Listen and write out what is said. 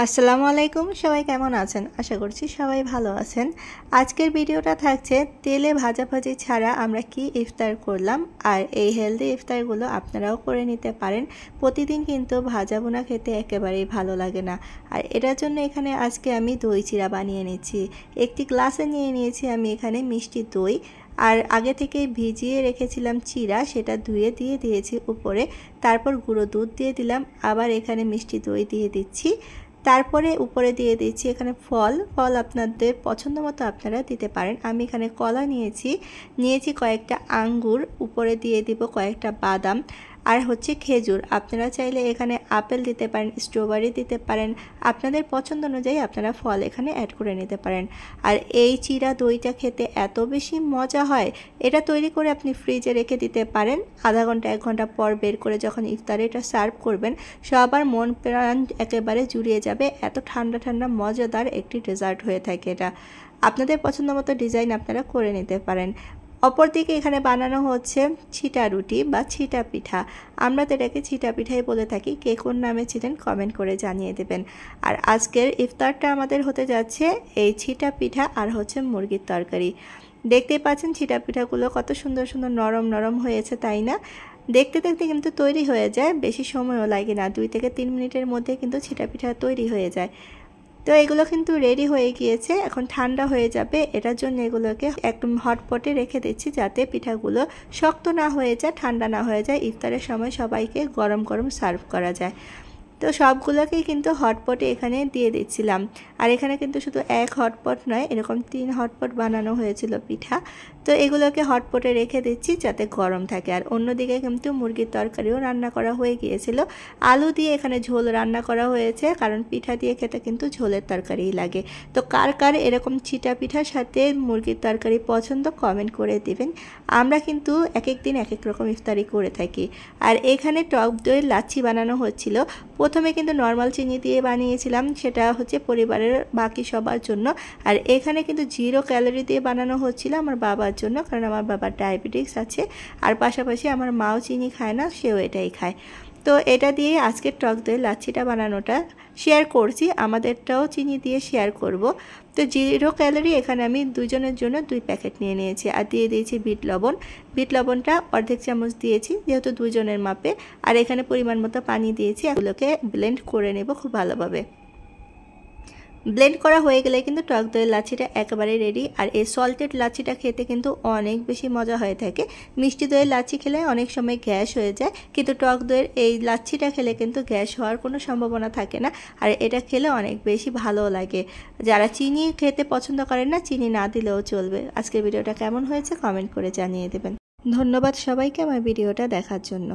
আসসালামু আলাইকুম, সবাই কেমন আছেন? আশা করছি সবাই ভালো আছেন। আজকের ভিডিওটা থাকছে তেলে ভাজাভাজি ছাড়া আমরা কি ইফতার করলাম। আর এই হেলদি ইফতারগুলো আপনারাও করে নিতে পারেন। প্রতিদিন কিন্তু ভাজা ভুনা খেতে একেবারেই ভালো লাগে না। আর এটার জন্য এখানে আজকে আমি দই চিড়া বানিয়ে নিচ্ছি। একটি গ্লাসে নিয়ে নিয়েছি আমি এখানে মিষ্টি দই। আর আগে থেকে ভিজিয়ে রেখেছিলাম চিড়া, সেটা ধুয়ে দিয়ে দিয়েছি উপরে। তারপর গুঁড়ো দুধ দিয়ে দিলাম, আবার এখানে মিষ্টি দই দিয়ে দিচ্ছি। তারপরে উপরে দিয়ে দিচ্ছি এখানে ফল আপনাদের পছন্দ মতো আপনারা দিতে পারেন। আমি এখানে কলা নিয়েছি কয়েকটা আঙ্গুর, উপরে দিয়ে দিব কয়েকটা বাদাম আর হচ্ছে খেজুর। আপনারা চাইলে এখানে আপেল দিতে পারেন, স্ট্রবেরি দিতে পারেন, আপনাদের পছন্দ অনুযায়ী আপনারা ফল এখানে অ্যাড করে নিতে পারেন। আর এই চিড়া দইটা খেতে এত বেশি মজা হয়, এটা তৈরি করে আপনি ফ্রিজে রেখে দিতে পারেন। আধা ঘন্টা 1 ঘন্টা পর বের করে যখন ইফতারে এটা সার্ভ করবেন, সবার মন প্রাণ একেবারে জুড়িয়ে যাবে। এত ঠান্ডা ঠান্ডা মজাদার একটি ডেজার্ট হয়ে থাকে এটা। আপনাদের পছন্দ মতো ডিজাইন আপনারা করে নিতে পারেন। অপরদিকে এখানে বানানো হচ্ছে ছিটা রুটি বা ছিটা পিঠা। আমরা তো এটাকে ছিটা পিঠাই বলে থাকি। কে কোন নামে ছিলেন কমেন্ট করে জানিয়ে দেবেন। আর আজকের ইফতারটা আমাদের হতে যাচ্ছে এই ছিটা পিঠা আর হচ্ছে মুরগির তরকারি। দেখতেই পাচ্ছেন ছিটা পিঠাগুলো কত সুন্দর সুন্দর নরম নরম হয়েছে, তাই না? দেখতে দেখতে কিন্তু তৈরি হয়ে যায়, বেশি সময়ও লাগে না। 2 থেকে 3 মিনিটের মধ্যে কিন্তু ছিটা পিঠা তৈরি হয়ে যায়। তো এগুলো কিন্তু রেডি হয়ে গিয়েছে, এখন ঠান্ডা হয়ে যাবে। এটার জন্য এগুলোকে একদম হটপটে রেখে দিচ্ছি, যাতে পিঠাগুলো শক্ত না হয়ে যায়, ঠান্ডা না হয়ে যায়। ইফতারের সময় সবাইকে গরম গরম সার্ভ করা যায়। তো সবগুলোকেই কিন্তু হটপটে এখানে দিয়ে দিচ্ছিলাম। আর এখানে কিন্তু শুধু 1 হটপট নয়, এরকম 3 হটপট বানানো হয়েছিল পিঠা। তো এগুলোকে হটপটে রেখে দিচ্ছি যাতে গরম থাকে। আর অন্যদিকে কিন্তু মুরগির তরকারিও রান্না করা হয়ে গিয়েছিল। আলু দিয়ে এখানে ঝোল রান্না করা হয়েছে, কারণ পিঠা দিয়ে খেতে কিন্তু ঝোলের তরকারিই লাগে। তো কার কার এরকম ছিটা পিঠার সাথে মুরগির তরকারি পছন্দ কমেন্ট করে দিবেন। আমরা কিন্তু এক এক দিন এক এক রকম ইফতারি করে থাকি। আর এখানে টক দইয়ের লাচ্ছি বানানো হচ্ছিল। প্রথমে কিন্তু নর্মাল চিনি দিয়ে বানিয়েছিলাম, সেটা হচ্ছে পরিবারের বাকি সবার জন্য। আর এখানে কিন্তু 0 ক্যালোরি দিয়ে বানানো হচ্ছিল আমার বাবার জন্য, কারণ আমার বাবার ডায়াবেটিস আছে। আর পাশাপাশি আমার মাও চিনি খায় না, সেও এটাই খায়। তো এটা দিয়ে আজকের টক দইয়ের লাচ্ছিটা বানানোটা শেয়ার করছি, আমাদেরটাও চিনি দিয়ে শেয়ার করব। তো 0 ক্যালোরি এখানে আমি 2 জনের জন্য 2 প্যাকেট নিয়ে নিয়েছি। আর দিয়ে দিয়েছি বিট লবণটা অর্ধেক চামচ দিয়েছি, যেহেতু 2 জনের মাপে। আর এখানে পরিমাণ মতো পানি দিয়েছি। এগুলোকে ব্লেন্ড করে নেব খুব ভালোভাবে। ব্লেন্ড করা হয়ে গেলে কিন্তু টক দইয়ের লাচ্ছিটা একেবারে রেডি। আর এই সল্টেড লাচ্ছিটা খেতে কিন্তু অনেক বেশি মজা হয়ে থাকে। মিষ্টি দইয়ের লাচ্ছি খেলে অনেক সময় গ্যাস হয়ে যায়, কিন্তু টক দইয়ের এই লাচ্ছিটা খেলে কিন্তু গ্যাস হওয়ার কোনো সম্ভাবনা থাকে না। আর এটা খেলে অনেক বেশি ভালোও লাগে। যারা চিনি খেতে পছন্দ করেন না, চিনি না দিলেও চলবে। আজকের ভিডিওটা কেমন হয়েছে কমেন্ট করে জানিয়ে দেবেন। ধন্যবাদ সবাইকে আমার ভিডিওটা দেখার জন্য।